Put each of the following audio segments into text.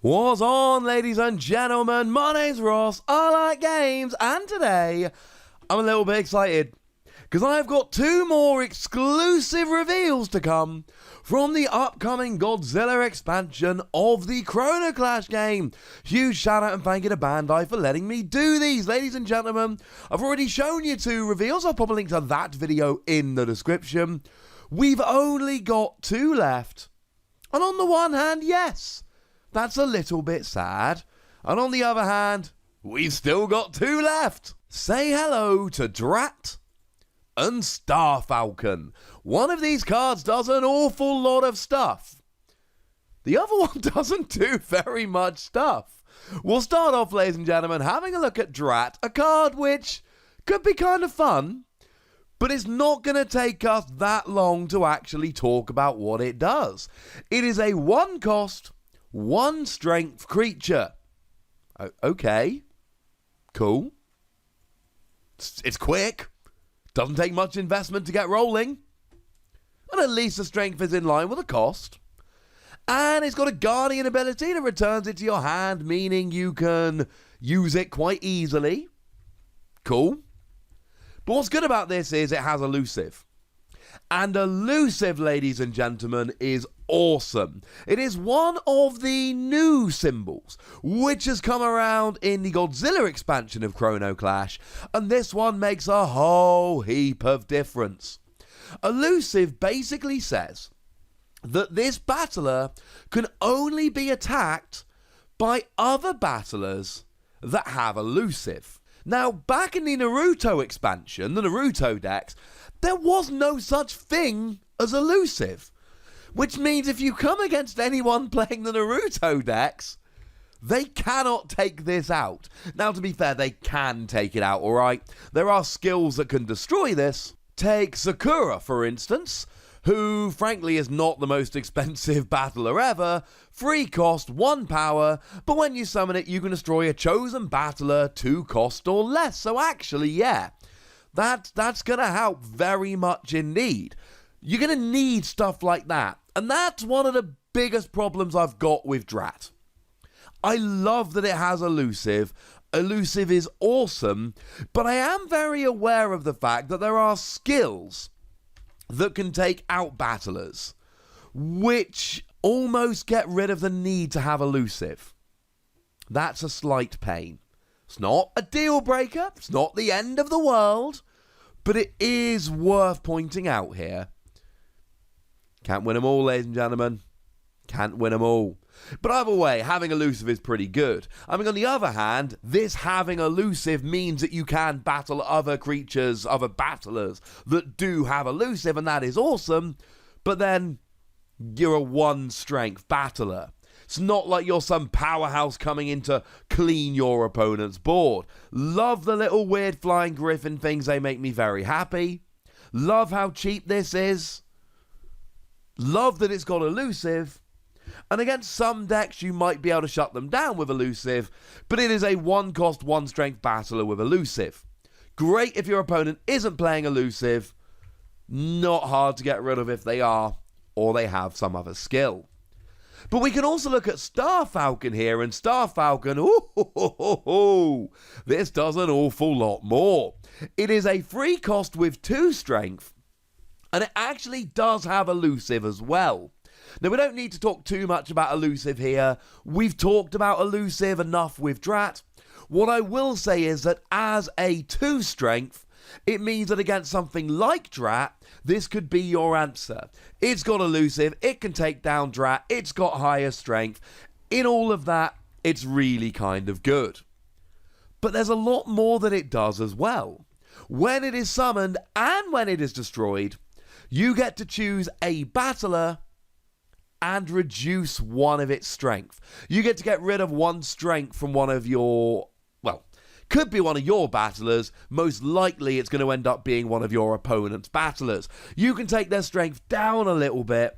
What's on, ladies and gentlemen? My name's Ross, I like games, and today I'm a little bit excited because I've got two more exclusive reveals to come from the upcoming Godzilla expansion of the Chrono Clash game. Huge shout out and thank you to Bandai for letting me do these, ladies and gentlemen. I've already shown you two reveals. I'll pop a link to that video in the description. We've only got two left, and on the one hand, yes, that's a little bit sad. And on the other hand, we've still got two left. Say hello to Drat and Star Falcon. One of these cards does an awful lot of stuff. The other one doesn't do very much stuff. We'll start off, ladies and gentlemen, having a look at Drat, a card which could be kind of fun, but it's not going to take us that long to actually talk about what it does. It is a one cost, one strength creature. Okay. Cool. It's quick. Doesn't take much investment to get rolling. And at least the strength is in line with the cost. And it's got a guardian ability that returns it to your hand, meaning you can use it quite easily. Cool. But what's good about this is it has elusive. And elusive, ladies and gentlemen, is awesome. It is one of the new symbols, which has come around in the Godzilla expansion of Chrono Clash, and this one makes a whole heap of difference. Elusive basically says that this battler can only be attacked by other battlers that have elusive. Now, back in the Naruto expansion, the Naruto decks, there was no such thing as elusive. Which means if you come against anyone playing the Naruto decks, they cannot take this out. Now, to be fair, they can take it out, alright? There are skills that can destroy this. Take Sakura, for instance, who, frankly, is not the most expensive battler ever. 3 cost, 1 power, but when you summon it, you can destroy a chosen battler 2 cost or less. So actually, yeah, that's going to help very much indeed. You're going to need stuff like that. And that's one of the biggest problems I've got with Drat. I love that it has elusive. Elusive is awesome, but I am very aware of the fact that there are skills that can take out battlers, which almost get rid of the need to have elusive. That's a slight pain. It's not a deal breaker, it's not the end of the world, but it is worth pointing out here. Can't win them all, ladies and gentlemen. Can't win them all. But either way, having elusive is pretty good. I mean, on the other hand, this having elusive means that you can battle other creatures, other battlers that do have elusive, and that is awesome. But then, you're a one-strength battler. It's not like you're some powerhouse coming in to clean your opponent's board. Love the little weird flying griffin things. They make me very happy. Love how cheap this is. Love that it's got elusive. And against some decks, you might be able to shut them down with elusive, but it is a one-cost, one-strength battler with elusive. Great if your opponent isn't playing elusive. Not hard to get rid of if they are, or they have some other skill. But we can also look at Star Falcon here, and Star Falcon, this does an awful lot more. It is a 3 cost with 2 strength, and it actually does have elusive as well. Now, we don't need to talk too much about elusive here. We've talked about elusive enough with Drat. What I will say is that as a 2 strength, it means that against something like Drat, this could be your answer. It's got elusive, it can take down Drat, it's got higher strength. In all of that, it's really kind of good. But there's a lot more that it does as well. When it is summoned and when it is destroyed, you get to choose a battler and reduce one of its strength. You get to get rid of 1 strength from one of your, well, could be one of your battlers. Most likely it's going to end up being one of your opponent's battlers. You can take their strength down a little bit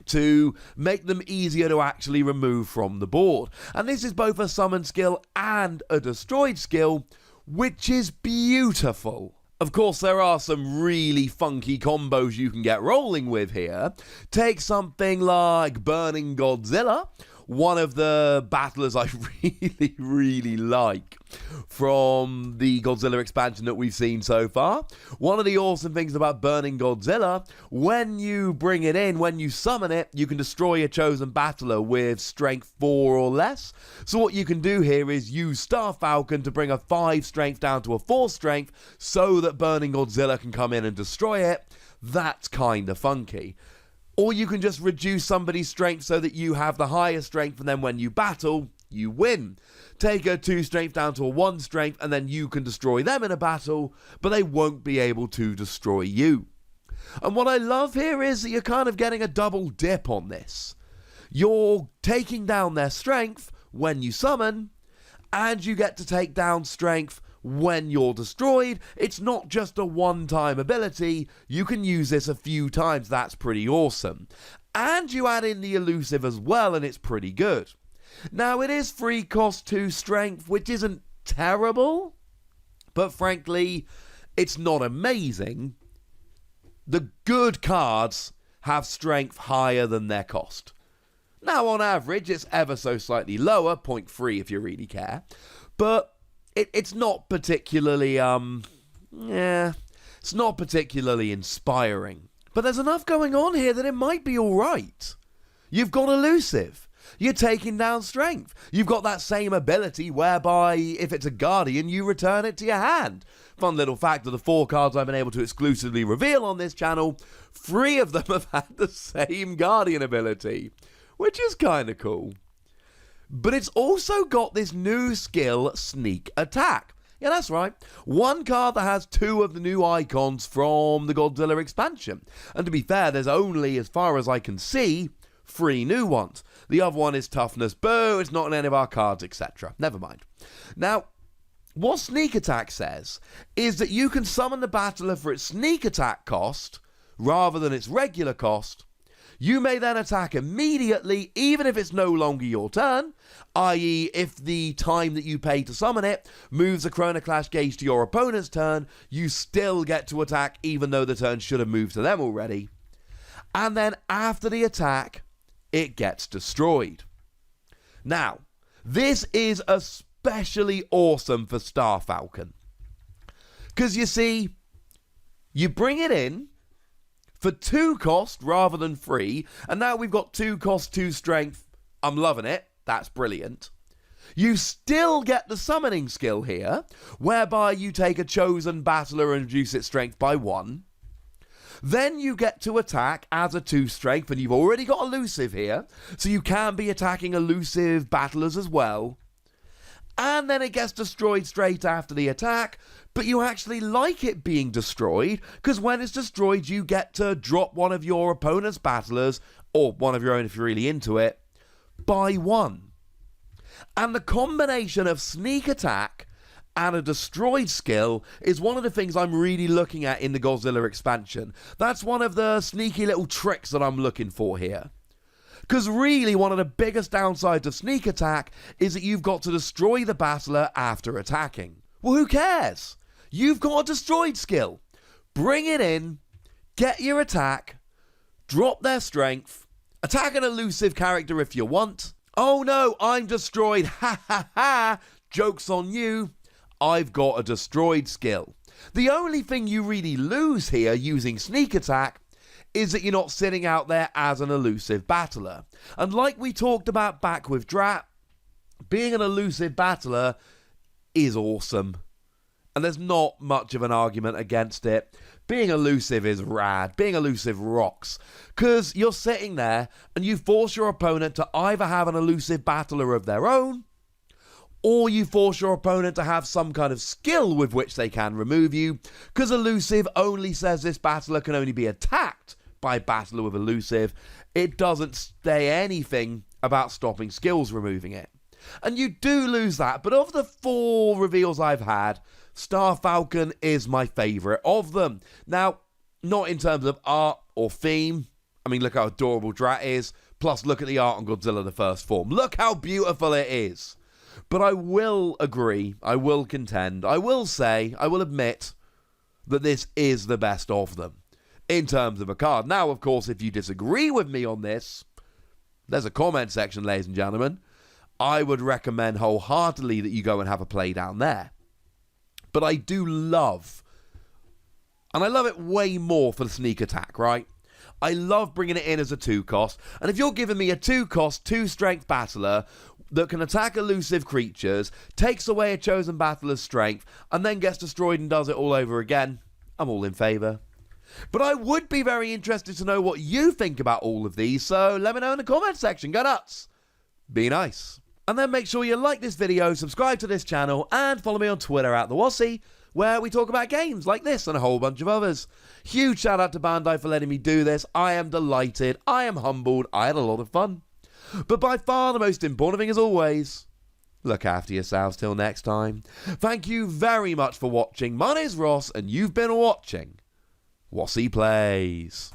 to make them easier to actually remove from the board. And this is both a summon skill and a destroyed skill, which is beautiful. Of course, there are some really funky combos you can get rolling with here. Take something like Burning Godzilla, one of the battlers I really, really like from the Godzilla expansion that we've seen so far. One of the awesome things about burning Godzilla, when you bring it in, when you summon it, you can destroy a chosen battler with strength 4 or less. So what you can do here is use Star Falcon to bring a 5 strength down to a 4 strength so that burning Godzilla can come in and destroy it. That's kind of funky. Or you can just reduce somebody's strength so that you have the higher strength, and then when you battle, you win. Take a 2 strength down to a 1 strength, and then you can destroy them in a battle, but they won't be able to destroy you. And what I love here is that you're kind of getting a double dip on this. You're taking down their strength when you summon, and you get to take down strength when you're destroyed. It's not just a one-time ability. You can use this a few times. That's pretty awesome. And you add in the elusive as well, and it's pretty good. Now, it is free cost 2 strength, which isn't terrible, but frankly, it's not amazing. The good cards have strength higher than their cost. Now, on average, it's ever so slightly lower, 0.3 if you really care, but it's not particularly, it's not particularly inspiring. But there's enough going on here that it might be alright. You've got elusive. You're taking down strength. You've got that same ability whereby, if it's a guardian, you return it to your hand. Fun little fact, of the 4 cards I've been able to exclusively reveal on this channel, 3 of them have had the same guardian ability, which is kind of cool. But it's also got this new skill, Sneak Attack. Yeah, that's right. One card that has 2 of the new icons from the Godzilla expansion. And to be fair, there's only, as far as I can see, 3 new ones. The other one is Toughness Boo, it's not in any of our cards, etc. Never mind. Now, what Sneak Attack says is that you can summon the battler for its Sneak Attack cost, rather than its regular cost. You may then attack immediately, even if it's no longer your turn, i.e. if the time that you pay to summon it moves a Chrono Clash gauge to your opponent's turn, you still get to attack even though the turn should have moved to them already. And then after the attack, it gets destroyed. Now, this is especially awesome for Star Falcon. Because you see, you bring it in for 2 cost rather than 3, and now we've got 2 cost, 2 strength. I'm loving it. That's brilliant. You still get the summoning skill here, whereby you take a chosen battler and reduce its strength by 1. Then you get to attack as a 2 strength, and you've already got elusive here, so you can be attacking elusive battlers as well. And then it gets destroyed straight after the attack, but you actually like it being destroyed, because when it's destroyed, you get to drop one of your opponent's battlers, or one of your own if you're really into it, by 1. And the combination of Sneak Attack and a destroyed skill is one of the things I'm really looking at in the Godzilla expansion. That's one of the sneaky little tricks that I'm looking for here. Because really, one of the biggest downsides of Sneak Attack is that you've got to destroy the battler after attacking. Well, who cares? You've got a destroyed skill. Bring it in, get your attack, drop their strength, attack an elusive character if you want. Oh no, I'm destroyed, ha ha ha, joke's on you. I've got a destroyed skill. The only thing you really lose here using Sneak Attack is that you're not sitting out there as an elusive battler. And like we talked about back with Drat, being an elusive battler is awesome. And there's not much of an argument against it. Being elusive is rad. Being elusive rocks. Because you're sitting there and you force your opponent to either have an elusive battler of their own, or you force your opponent to have some kind of skill with which they can remove you, because elusive only says this battler can only be attacked by a battler with elusive. It doesn't say anything about stopping skills removing it. And you do lose that, but of the 4 reveals I've had, Star Falcon is my favourite of them. Now, not in terms of art or theme. I mean, look how adorable Drat is. Plus, look at the art on Godzilla the First Form. Look how beautiful it is. But I will agree, I will contend, I will say, I will admit that this is the best of them in terms of a card. Now, of course, if you disagree with me on this, there's a comment section, ladies and gentlemen. I would recommend wholeheartedly that you go and have a play down there. But I do love, and I love it way more for the sneak attack, right? I love bringing it in as a 2-cost, and if you're giving me a 2-cost, 2-strength battler that can attack elusive creatures, takes away a chosen battler's strength, and then gets destroyed and does it all over again, I'm all in favour. But I would be very interested to know what you think about all of these, so let me know in the comment section. Go nuts! Be nice. And then make sure you like this video, subscribe to this channel, and follow me on Twitter at @TheWossy, where we talk about games like this and a whole bunch of others. Huge shout out to Bandai for letting me do this. I am delighted. I am humbled. I had a lot of fun. But by far the most important thing, as always, look after yourselves till next time. Thank you very much for watching. My name's Ross, and you've been watching Wossy Plays.